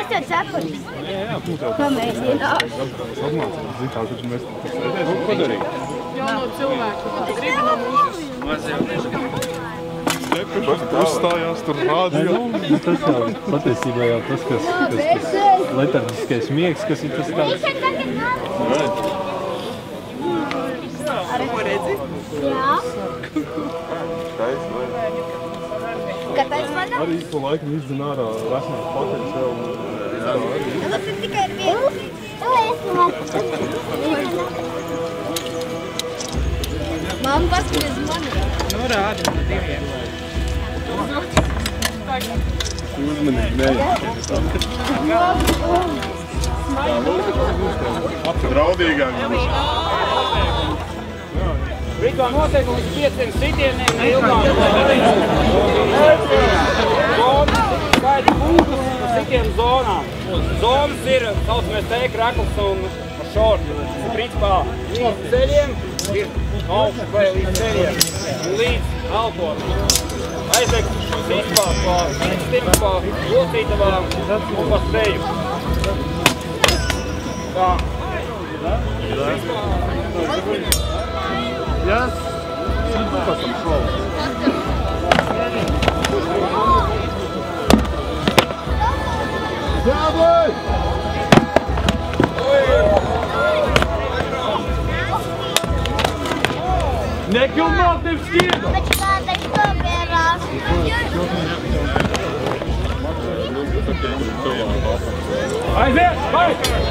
Mēs jau cepam. Jā, Ko mēs zinām? Apmācām, zitā, taču mēs sēdēsim, ko darīt? Jauno cilvēku, gribi no mūsu. Uzstājās tur rādio. Tas jau patiesībā jau tas, kas letarģiskais miegs, kas ir tas tāds. Ko redzi? Jā. Kā taisnība? Arī pa laikam izdzen ārā vesmās pakaļas jau. Tas ir tikai viens. Mamma, paskaties mani. Nu, rādi no diviem. Uzmanīgi, nē. Draudīgāk. Rītā noteikumi 500 sitieniem neilgāk. Zonas, skaidri punktus par sitiem zonām. Zonas ir saucamies tēkrakls un šorti. Principā līdz ceļiem ir augsts vai līdz ceļiem un līdz alportam. Aizliegts vispār pa pirkstim, pa locītavām un pa steju. Tā. Yes. Pēc tam šovu. Jābai! Nekilmāt tev šķieda! Aiziet! Vai!